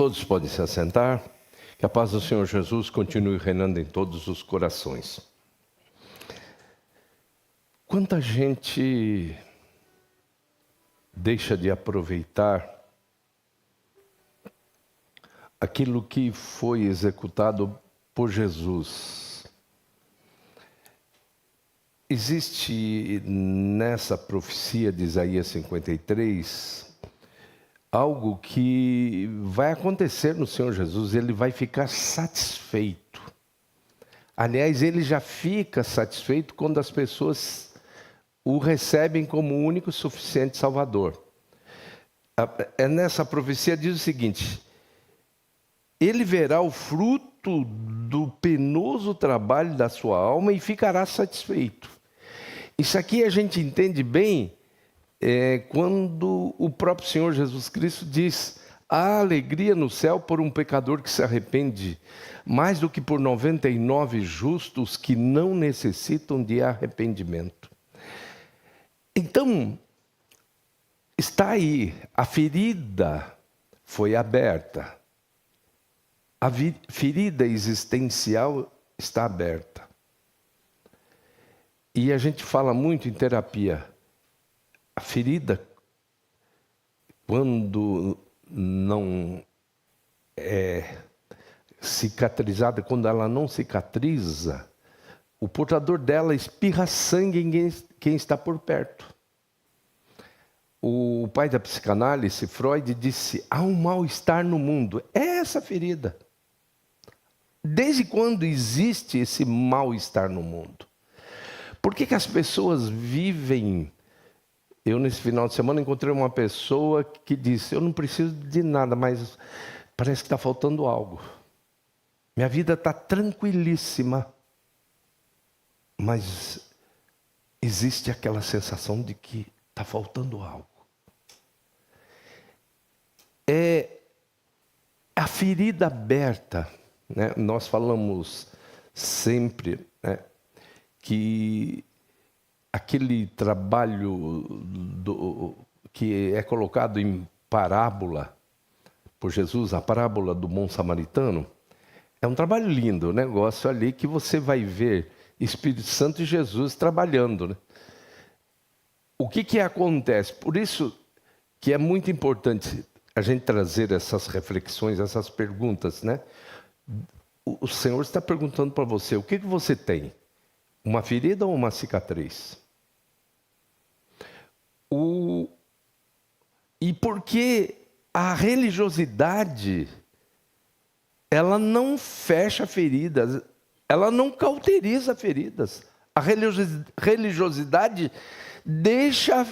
Todos podem se assentar. Que a paz do Senhor Jesus continue reinando em todos os corações. Quanta gente deixa de aproveitar aquilo que foi executado por Jesus. Existe nessa profecia de Isaías 53 algo que vai acontecer no Senhor Jesus. Ele vai ficar satisfeito. Aliás, ele já fica satisfeito quando as pessoas o recebem como o único e suficiente Salvador. Nessa profecia diz o seguinte: ele verá o fruto do penoso trabalho da sua alma e ficará satisfeito. Isso aqui a gente entende bem quando o próprio Senhor Jesus Cristo diz: há alegria no céu por um pecador que se arrepende, mais do que por 99 justos que não necessitam de arrependimento. Então, está aí, a ferida foi aberta. A ferida existencial está aberta. E a gente fala muito em terapia. A ferida, quando não é cicatrizada, quando ela não cicatriza, o portador dela espirra sangue em quem está por perto. O pai da psicanálise, Freud, disse: há um mal-estar no mundo. É essa ferida. Desde quando existe esse mal-estar no mundo? Por que as pessoas vivem... Eu, nesse final de semana, encontrei uma pessoa que disse: eu não preciso de nada, mas parece que está faltando algo. Minha vida está tranquilíssima, mas existe aquela sensação de que está faltando algo. É a ferida aberta, né? Nós falamos sempre, né, que aquele trabalho que é colocado em parábola por Jesus, a parábola do bom samaritano, é um trabalho lindo, um negócio ali que você vai ver Espírito Santo e Jesus trabalhando, né? O que acontece? Por isso que é muito importante a gente trazer essas reflexões, essas perguntas, né? O Senhor está perguntando para você: o que você tem? Uma ferida ou uma cicatriz? E por que a religiosidade, ela não fecha feridas, ela não cauteriza feridas. A religiosidade deixa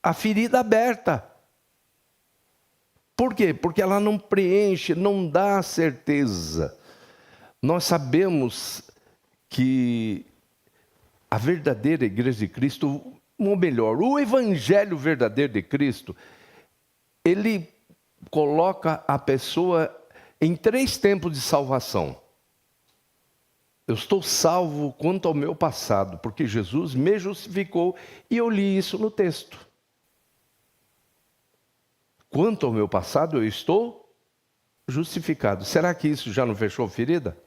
a ferida aberta. Por quê? Porque ela não preenche, não dá certeza. Nós sabemos que a verdadeira igreja de Cristo, ou melhor, o evangelho verdadeiro de Cristo, ele coloca a pessoa em 3 tempos de salvação. Eu estou salvo quanto ao meu passado, porque Jesus me justificou, e eu li isso no texto. Quanto ao meu passado, eu estou justificado. Será que isso já não fechou a ferida?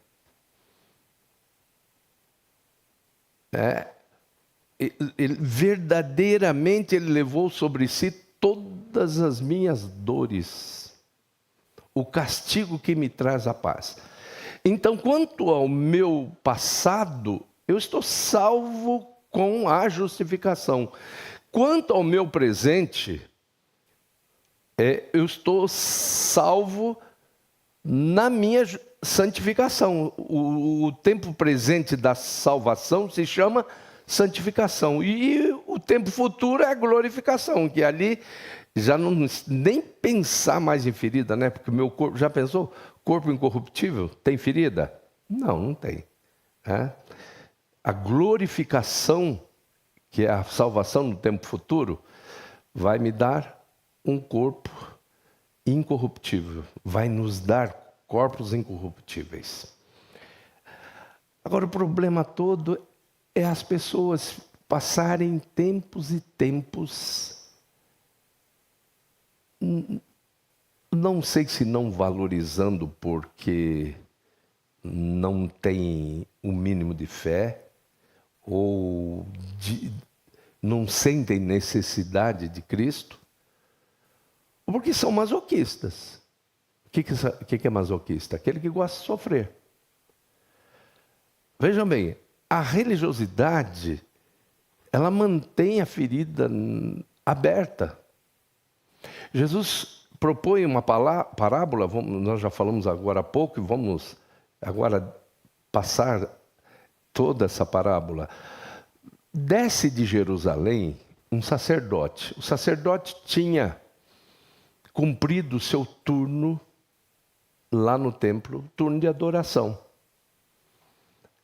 Verdadeiramente ele levou sobre si todas as minhas dores, o castigo que me traz a paz. Então, quanto ao meu passado, eu estou salvo com a justificação. Quanto ao meu presente, eu estou salvo na minha santificação. O tempo presente da salvação se chama santificação. E o tempo futuro é a glorificação, que ali já não nem pensar mais em ferida, né? Porque o meu corpo, já pensou? Corpo incorruptível tem ferida? Não, não tem. A glorificação, que é a salvação no tempo futuro, vai me dar um corpo incorruptível, vai nos dar corpos incorruptíveis. Agora, o problema todo é as pessoas passarem tempos e tempos não sei se não valorizando porque não tem o mínimo de fé, ou não sentem necessidade de Cristo, ou porque são masoquistas. O que é masoquista? Aquele que gosta de sofrer. Vejam bem, a religiosidade, ela mantém a ferida aberta. Jesus propõe uma parábola, nós já falamos agora há pouco, e vamos agora passar toda essa parábola. Desce de Jerusalém um sacerdote. O sacerdote tinha cumprido o seu turno lá no templo, turno de adoração.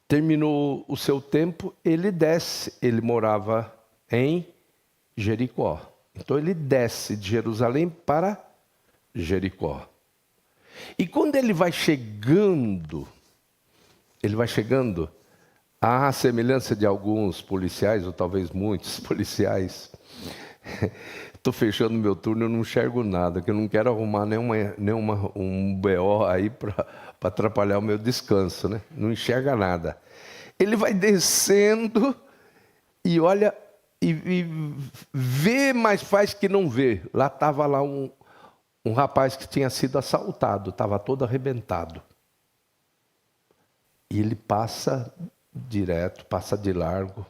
Terminou o seu tempo, ele desce. Ele morava em Jericó. Então ele desce de Jerusalém para Jericó. E quando ele vai chegando à semelhança de alguns policiais, ou talvez muitos policiais, estou fechando meu turno, eu não enxergo nada, que eu não quero arrumar um BO aí para atrapalhar o meu descanso, né? Não enxerga nada. Ele vai descendo e olha, e vê, mas faz que não vê. Lá estava um rapaz que tinha sido assaltado, estava todo arrebentado. E ele passa direto, passa de largo.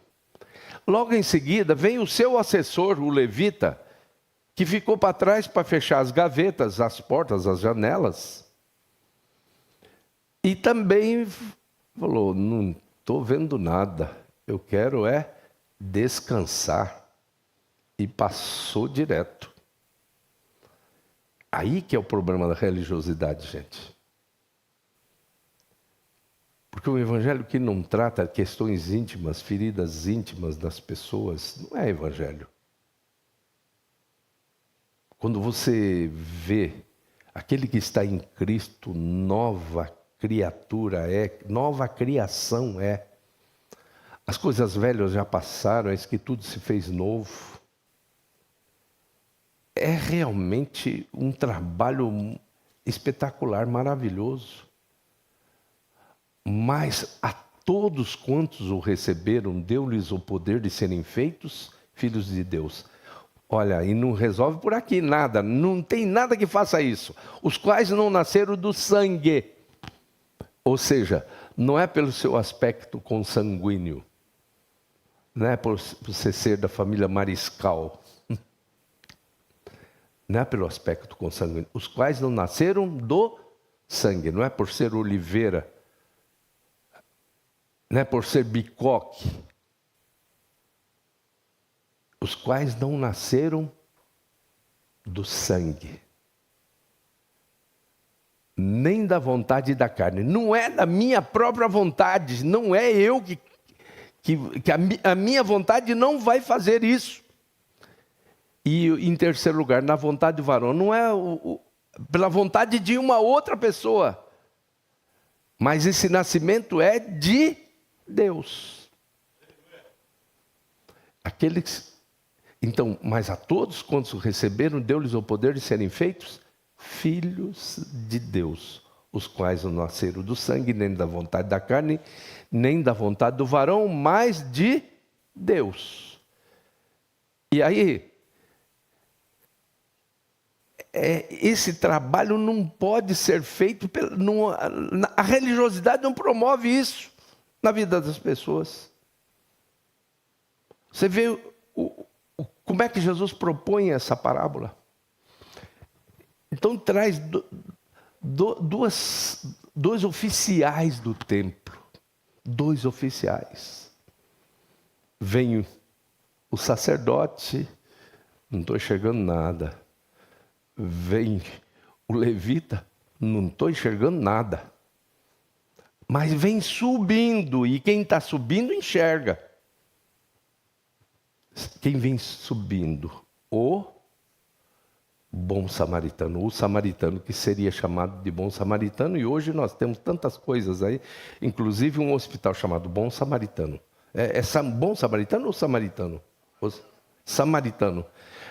Logo em seguida, vem o seu assessor, o levita, que ficou para trás para fechar as gavetas, as portas, as janelas. E também falou, não estou vendo nada, eu quero descansar. E passou direto. Aí que é o problema da religiosidade, gente. Porque o evangelho que não trata questões íntimas, feridas íntimas das pessoas, não é evangelho. Quando você vê aquele que está em Cristo, nova criatura nova criação é. As coisas velhas já passaram, eis que tudo se fez novo. É realmente um trabalho espetacular, maravilhoso. Mas a todos quantos o receberam, deu-lhes o poder de serem feitos filhos de Deus. Olha, e não resolve por aqui nada, não tem nada que faça isso. Os quais não nasceram do sangue. Ou seja, não é pelo seu aspecto consanguíneo. Não é por você ser da família Mariscal. Não é pelo aspecto consanguíneo. Os quais não nasceram do sangue. Não é por ser oliveira. Não é por ser bicoque. Os quais não nasceram do sangue. Nem da vontade da carne. Não é da minha própria vontade. Não é eu que a minha vontade não vai fazer isso. E em terceiro lugar, na vontade do varão. Não é pela vontade de uma outra pessoa. Mas esse nascimento é de Deus. Então, mas a todos quantos receberam, deu-lhes o poder de serem feitos filhos de Deus, os quais não nasceram do sangue, nem da vontade da carne, nem da vontade do varão, mas de Deus. E aí, esse trabalho não pode ser feito, a religiosidade não promove isso na vida das pessoas. Você vê como é que Jesus propõe essa parábola? Então traz dois oficiais do templo. Dois oficiais. Vem o sacerdote, não estou enxergando nada. Vem o levita, não estou enxergando nada. Mas vem subindo, e quem está subindo enxerga. Quem vem subindo? O bom samaritano. O samaritano que seria chamado de bom samaritano. E hoje nós temos tantas coisas aí. Inclusive um hospital chamado Bom Samaritano. É bom samaritano ou samaritano? Samaritano.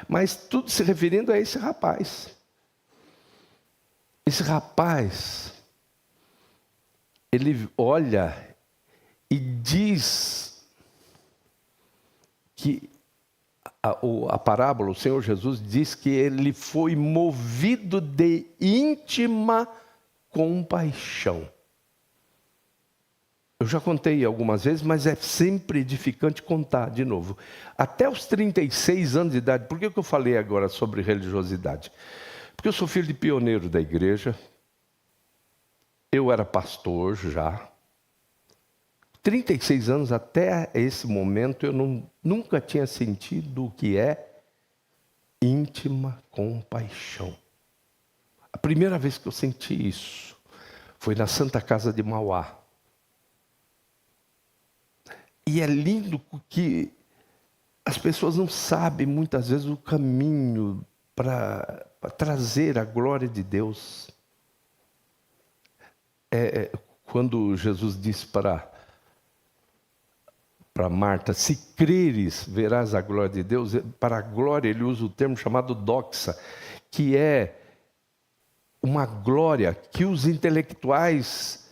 Mas tudo se referindo a esse rapaz. Esse rapaz, ele olha e diz que a parábola, o Senhor Jesus diz que ele foi movido de íntima compaixão. Eu já contei algumas vezes, mas é sempre edificante contar de novo. Até os 36 anos de idade, por que eu falei agora sobre religiosidade? Porque eu sou filho de pioneiro da igreja, eu era pastor já. 36 anos até esse momento eu nunca tinha sentido o que é íntima compaixão. A primeira vez que eu senti isso foi na Santa Casa de Mauá. E é lindo que as pessoas não sabem muitas vezes o caminho para trazer a glória de Deus. Quando Jesus disse para Marta, se creres, verás a glória de Deus. Para a glória, ele usa o termo chamado doxa, que é uma glória que os intelectuais,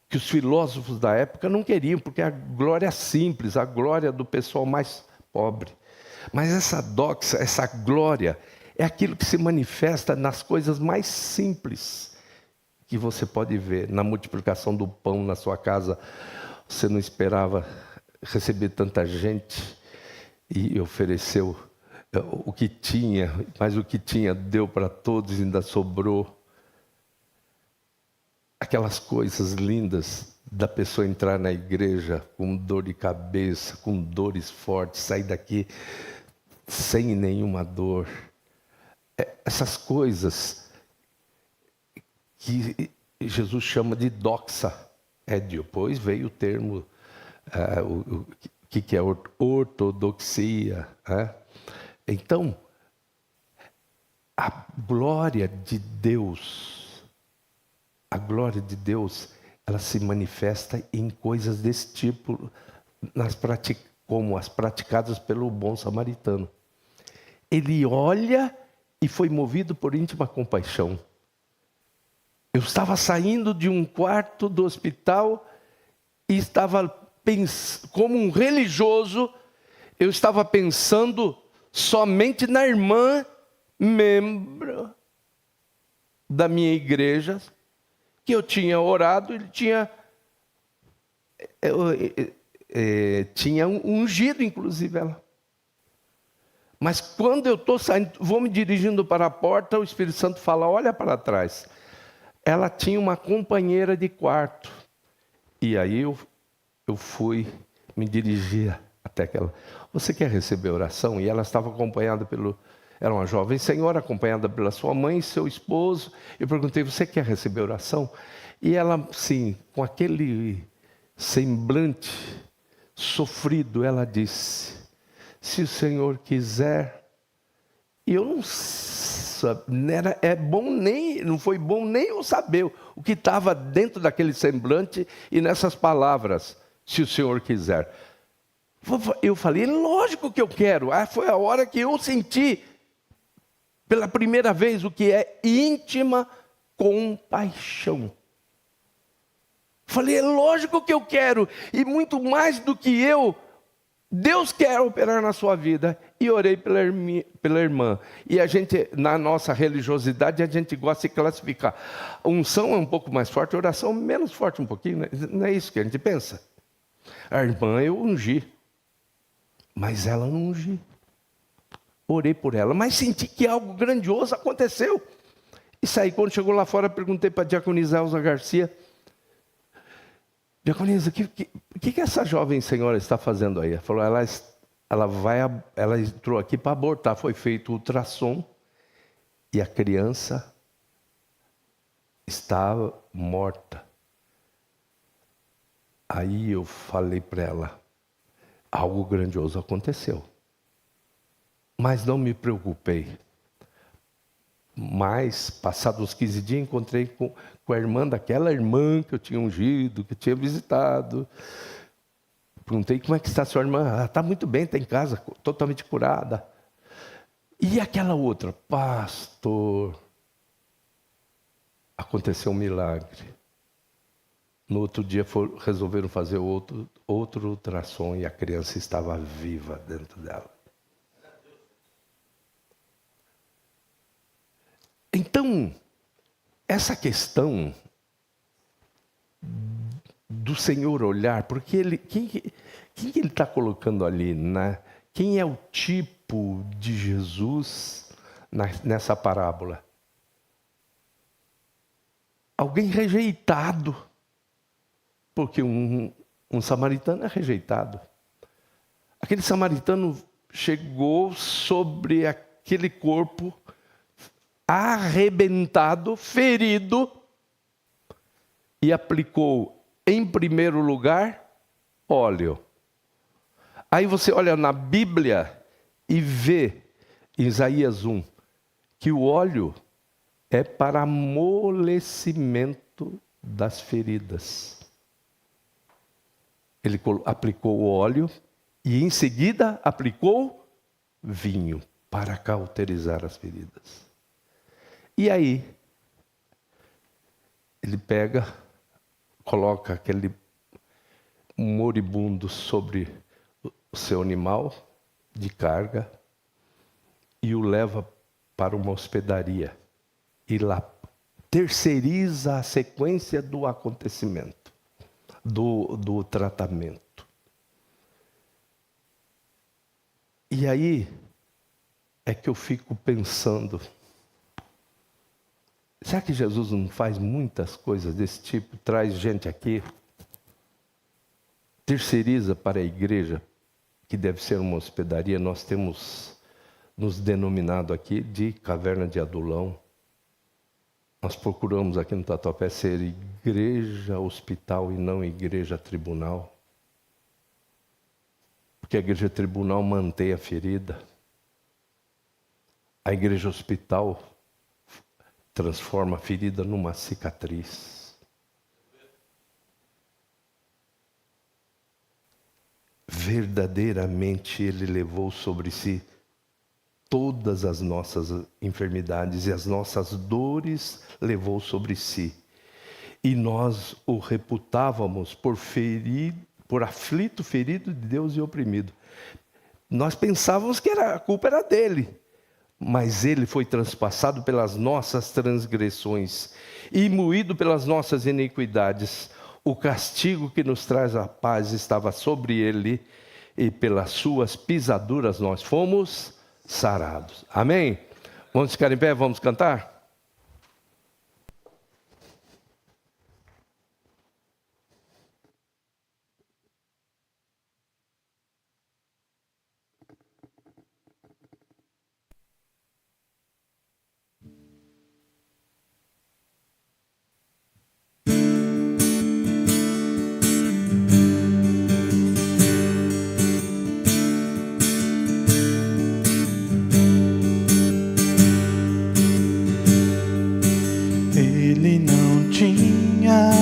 que os filósofos da época não queriam, porque a glória é simples, a glória do pessoal mais pobre. Mas essa doxa, essa glória, é aquilo que se manifesta nas coisas mais simples que você pode ver. Na multiplicação do pão na sua casa, você não esperava receber tanta gente e ofereceu o que tinha, mas o que tinha deu para todos e ainda sobrou. Aquelas coisas lindas da pessoa entrar na igreja com dor de cabeça, com dores fortes, sair daqui sem nenhuma dor. Essas coisas que Jesus chama de doxa. Depois veio o termo, o que é ortodoxia. Então, a glória de Deus, ela se manifesta em coisas desse tipo, como as praticadas pelo bom samaritano. Ele olha e foi movido por íntima compaixão. Eu estava saindo de um quarto do hospital e estava como um religioso, eu estava pensando somente na irmã, membro da minha igreja, que eu tinha orado, ele tinha ungido, inclusive, ela. Mas quando eu estou saindo, vou me dirigindo para a porta, o Espírito Santo fala, olha para trás. Ela tinha uma companheira de quarto. E aí eu fui, me dirigir até aquela. Você quer receber oração? E ela estava acompanhada era uma jovem senhora, acompanhada pela sua mãe e seu esposo. Eu perguntei, você quer receber oração? E ela, sim, com aquele semblante sofrido, ela disse, se o Senhor quiser. E eu não não foi bom nem eu saber o que estava dentro daquele semblante e nessas palavras, se o Senhor quiser. Eu falei, lógico que eu quero. Foi a hora que eu senti pela primeira vez o que é íntima compaixão. Falei, é lógico que eu quero, e muito mais do que eu, Deus quer operar na sua vida. E orei pela irmã. E a gente, na nossa religiosidade, a gente gosta de classificar. A unção é um pouco mais forte, a oração menos forte um pouquinho, né? Não é isso que a gente pensa? A irmã eu ungi, mas ela não ungi. Orei por ela, mas senti que algo grandioso aconteceu. E saí, quando chegou lá fora, perguntei para a diaconisa Elza Garcia, diaconisa, o que essa jovem senhora está fazendo aí? Ela falou, ela entrou aqui para abortar, foi feito ultrassom e a criança estava morta. Aí eu falei para ela, algo grandioso aconteceu. Mas não me preocupei. Mas, passados uns 15 dias, encontrei com a irmã daquela irmã que eu tinha ungido, que eu tinha visitado. Perguntei, como é que está a sua irmã? Ela está muito bem, está em casa, totalmente curada. E aquela outra? Pastor, Aconteceu um milagre. No outro dia resolveram fazer outro ultrassom e a criança estava viva dentro dela. Então, essa questão do Senhor olhar, porque quem ele está colocando ali, né? Quem é o tipo de Jesus nessa parábola? Alguém rejeitado, porque um samaritano é rejeitado. Aquele samaritano chegou sobre aquele corpo arrebentado, ferido, e aplicou, em primeiro lugar, óleo. Aí você olha na Bíblia e vê, em Isaías 1, que o óleo é para amolecimento das feridas. Ele aplicou o óleo e em seguida aplicou vinho para cauterizar as feridas. E aí, ele pega, coloca aquele moribundo sobre o seu animal de carga e o leva para uma hospedaria. E lá terceiriza a sequência do acontecimento, do tratamento. E aí é que eu fico pensando, será que Jesus não faz muitas coisas desse tipo? Traz gente aqui, terceiriza para a igreja, que deve ser uma hospedaria. Nós temos nos denominado aqui de Caverna de Adulão. Nós procuramos aqui no Tatuapé ser igreja hospital e não igreja tribunal. Porque a igreja tribunal mantém a ferida. A igreja hospital transforma a ferida numa cicatriz. Verdadeiramente Ele levou sobre si todas as nossas enfermidades e as nossas dores levou sobre si. E nós o reputávamos por aflito, ferido de Deus e oprimido. Nós pensávamos que a culpa era dele. Mas ele foi transpassado pelas nossas transgressões e moído pelas nossas iniquidades. O castigo que nos traz a paz estava sobre ele, e pelas suas pisaduras nós fomos sarados. Amém? Vamos ficar em pé, vamos cantar? Ele não tinha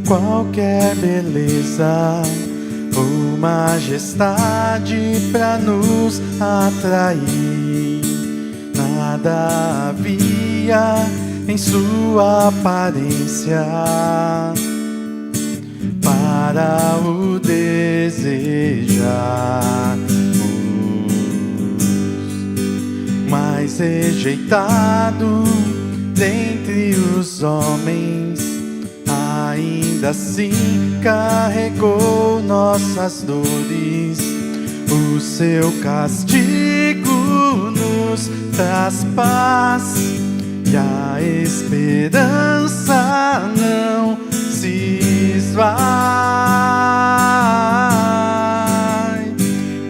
qualquer beleza ou majestade para nos atrair. Nada havia em sua aparência para o desejar. Mais rejeitado dentre os homens, ainda assim carregou nossas dores. O seu castigo nos traz paz e a esperança não se esvai.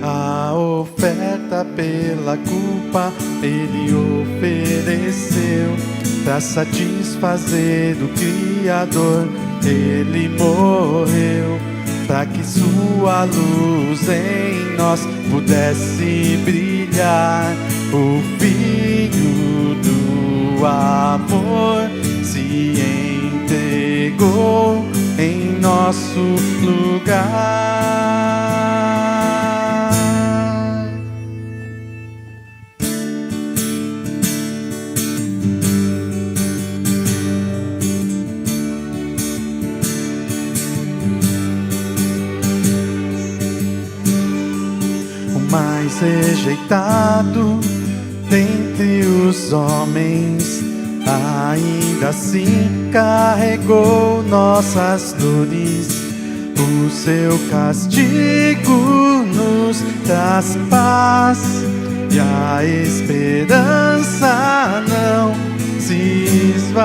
A oferta pela culpa ele ofereceu para satisfazer o Criador. Ele morreu para que sua luz em nós pudesse brilhar. O Filho do amor se entregou em nosso lugar. fez rejeitado dentre os homens, ainda assim carregou nossas dores. O seu castigo nos traz paz, e a esperança não se esvai.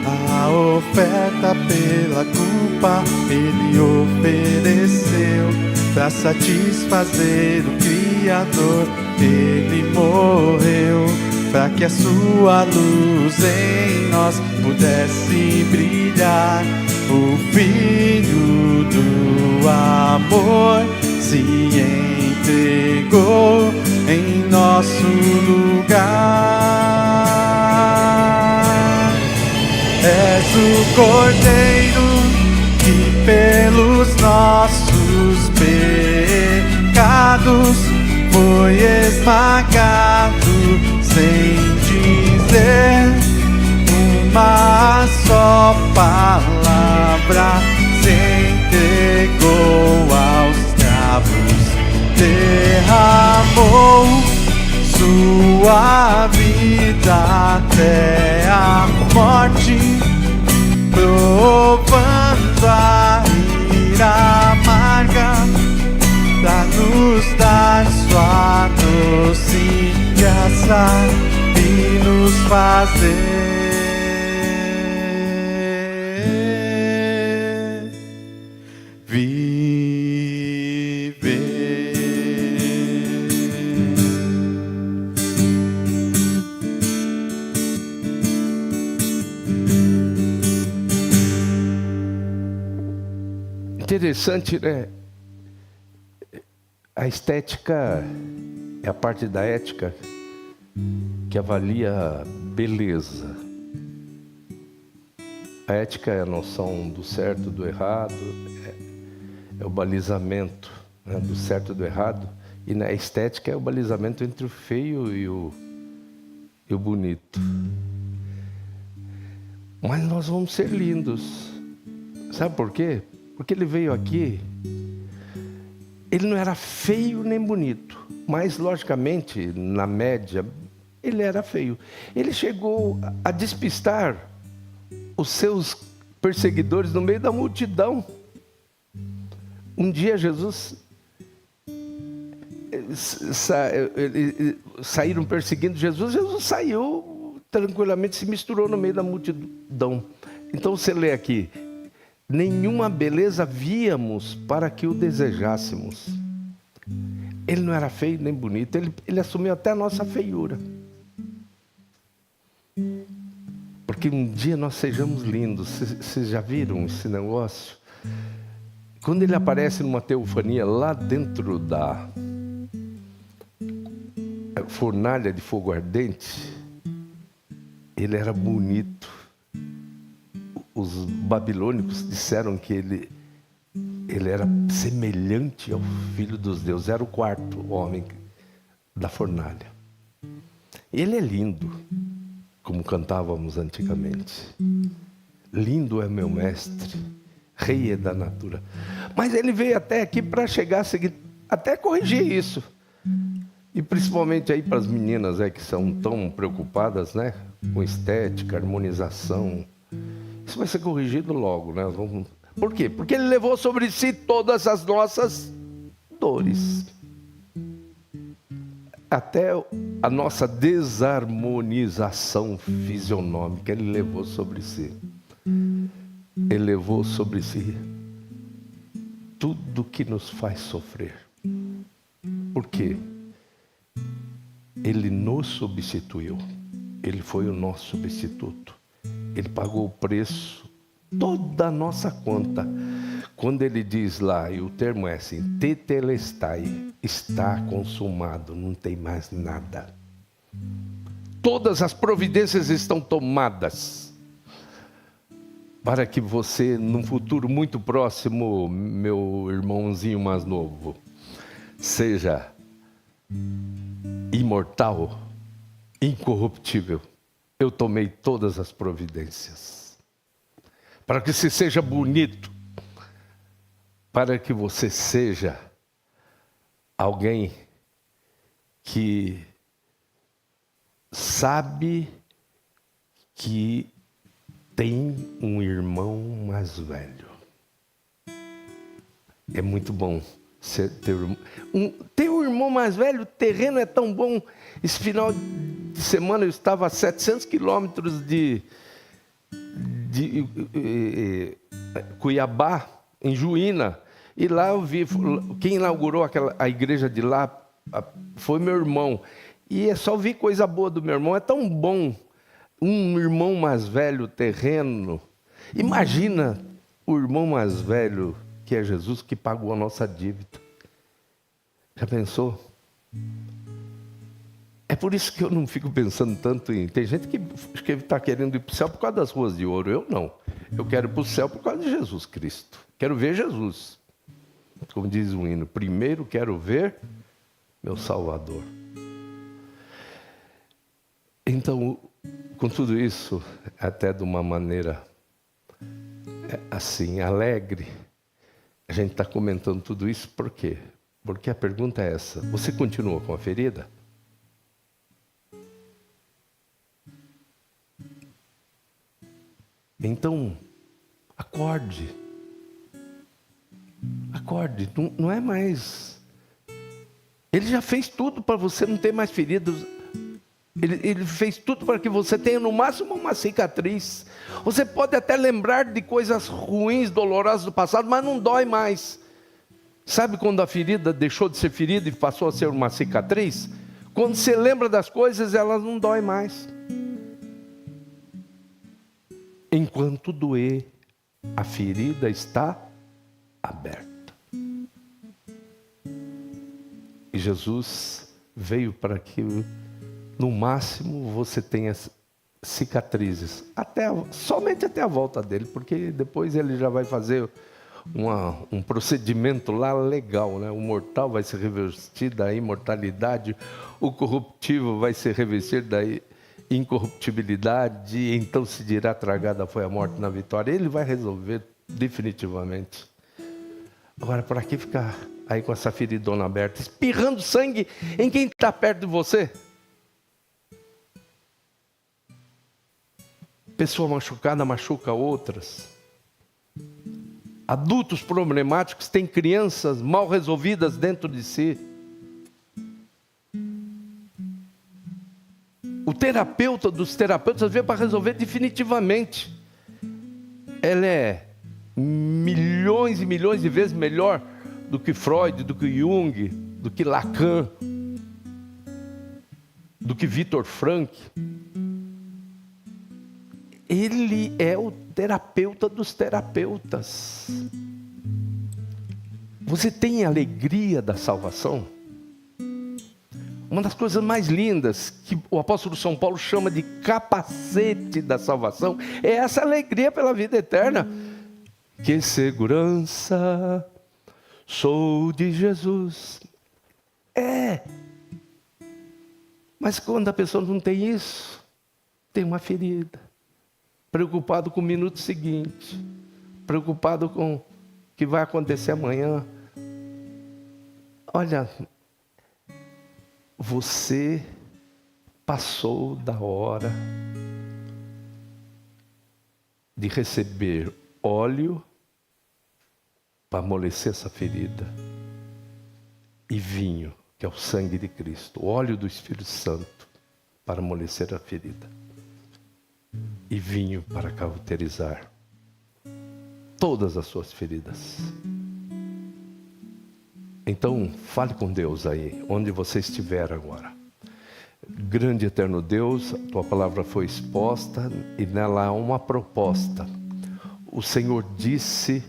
A oferta pela culpa ele ofereceu, para satisfazer o Criador ele morreu, para que a sua luz em nós pudesse brilhar. O Filho do amor se entregou em nosso lugar. És o Cordeiro que pelos nossos pecados foi esmagado, sem dizer uma só palavra, se entregou aos cravos, derramou sua vida até a morte, provando a ira amarga, pra nos dar sua doce graça e nos fazer viver. Interessante, né? A estética é a parte da ética que avalia a beleza. A ética é a noção do certo, do errado, é o balizamento, né, do certo e do errado. E na estética é o balizamento entre o feio e o bonito. Mas nós vamos ser lindos. Sabe por quê? Porque ele veio aqui, ele não era feio nem bonito, mas logicamente, na média, ele era feio. Ele chegou a despistar os seus perseguidores no meio da multidão. Um dia Jesus saíram perseguindo Jesus, Jesus saiu tranquilamente, se misturou no meio da multidão. Então você lê aqui: nenhuma beleza víamos para que o desejássemos. Ele não era feio nem bonito, ele assumiu até a nossa feiura. Porque um dia nós sejamos lindos. Vocês já viram esse negócio? Quando ele aparece numa teofania lá dentro da fornalha de fogo ardente, ele era bonito. Os babilônicos disseram que ele era semelhante ao Filho dos Deuses. Era o quarto homem da fornalha. Ele é lindo, como cantávamos antigamente. Lindo é meu mestre, rei é da natura. Mas ele veio até aqui para chegar a seguir, até corrigir isso. E principalmente aí para as meninas que são tão preocupadas, né, com estética, harmonização. Isso vai ser corrigido logo, né? Por quê? Porque ele levou sobre si todas as nossas dores. Até a nossa desarmonização fisionômica, ele levou sobre si. Ele levou sobre si tudo que nos faz sofrer. Por quê? Ele nos substituiu. Ele foi o nosso substituto. Ele pagou o preço, toda a nossa conta. Quando ele diz lá, e o termo é assim, tetelestai, está consumado, não tem mais nada. Todas as providências estão tomadas para que você, num futuro muito próximo, meu irmãozinho mais novo, seja imortal, incorruptível. Eu tomei todas as providências para que você seja bonito, para que você seja alguém que sabe que tem um irmão mais velho. É muito bom ter um irmão mais velho. O terreno é tão bom. Esse final de semana eu estava a 700 quilômetros de Cuiabá, em Juína. E lá eu vi, quem inaugurou a igreja de lá foi meu irmão. E é só vi coisa boa do meu irmão. É tão bom um irmão mais velho, terreno. Imagina o irmão mais velho, que é Jesus, que pagou a nossa dívida. Já pensou? É por isso que eu não fico pensando tanto em... Tem gente que está querendo ir para o céu por causa das ruas de ouro. Eu não. Eu quero ir para o céu por causa de Jesus Cristo. Quero ver Jesus. Como diz o hino, primeiro quero ver meu Salvador. Então, com tudo isso, até de uma maneira assim, alegre, a gente está comentando tudo isso por quê? Porque a pergunta é essa: você continua com a ferida? Então, acorde. Acorde, não é mais. Ele já fez tudo para você não ter mais feridas. Ele fez tudo para que você tenha no máximo uma cicatriz. Você pode até lembrar de coisas ruins, dolorosas do passado, mas não dói mais. Sabe quando a ferida deixou de ser ferida e passou a ser uma cicatriz? Quando você lembra das coisas, elas não doem mais. Enquanto doer, a ferida está aberta. E Jesus veio para que, no máximo, você tenha cicatrizes, somente até a volta dele, porque depois ele já vai fazer um procedimento lá legal, né? O mortal vai se revestir da imortalidade, o corruptível vai se revestir da incorruptibilidade, então se dirá: tragada foi a morte na vitória. Ele vai resolver definitivamente. Agora, para que ficar aí com essa feridona aberta, espirrando sangue em quem está perto de você? Pessoa machucada machuca outras. Adultos problemáticos têm crianças mal resolvidas dentro de si. O terapeuta dos terapeutas veio para resolver definitivamente. Ela é milhões e milhões de vezes melhor do que Freud, do que Jung, do que Lacan, do que Viktor Frankl. Ele é o terapeuta dos terapeutas. Você tem a alegria da salvação? Uma das coisas mais lindas que o apóstolo São Paulo chama de capacete da salvação é essa alegria pela vida eterna. Que segurança sou de Jesus. Mas quando a pessoa não tem isso, tem uma ferida. Preocupado com o minuto seguinte, preocupado com o que vai acontecer amanhã. Olha, você passou da hora de receber óleo para amolecer essa ferida, e vinho, que é o sangue de Cristo, o óleo do Espírito Santo para amolecer a ferida, e vinho para cauterizar todas as suas feridas. Então, fale com Deus aí, onde você estiver agora. Grande e eterno Deus, a tua palavra foi exposta e nela há uma proposta. O Senhor disse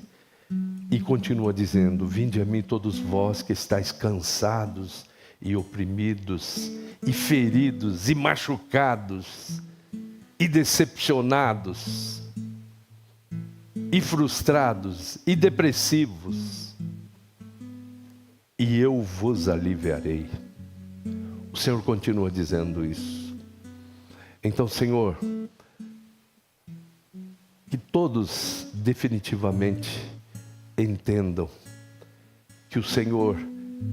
e continua dizendo: vinde a mim todos vós que estáis cansados e oprimidos e feridos e machucados e decepcionados e frustrados e depressivos, e eu vos aliviarei. O Senhor continua dizendo isso. Então, Senhor, que todos definitivamente entendam que o Senhor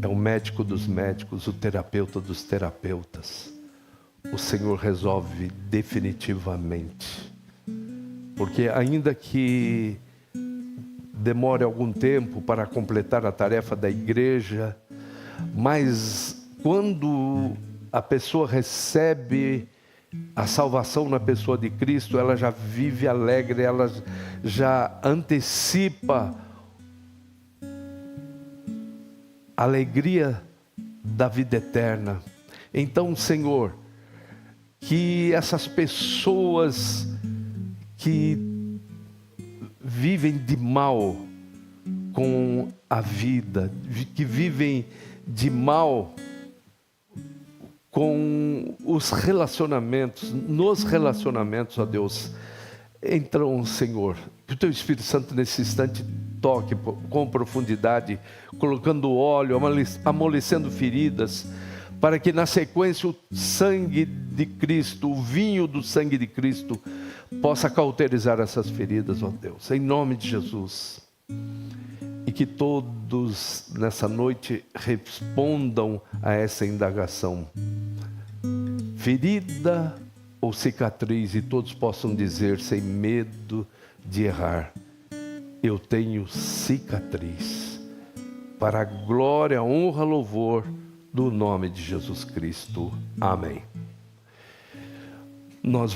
é o médico dos médicos, o terapeuta dos terapeutas. O Senhor resolve definitivamente. Porque ainda que demore algum tempo para completar a tarefa da igreja, mas quando a pessoa recebe a salvação na pessoa de Cristo, ela já vive alegre, ela já antecipa a alegria da vida eterna. Então, Senhor, que essas pessoas que vivem de mal com a vida, que vivem de mal com os relacionamentos, nos relacionamentos, ó Deus, então, Senhor, que o Teu Espírito Santo nesse instante toque com profundidade, colocando óleo, amolecendo feridas, para que na sequência o sangue de Cristo, o vinho do sangue de Cristo, possa cauterizar essas feridas, ó Deus, em nome de Jesus. E que todos nessa noite respondam a essa indagação. Ferida ou cicatriz, e todos possam dizer sem medo de errar: eu tenho cicatriz, para a glória, honra, louvor do nome de Jesus Cristo. Amém. Nós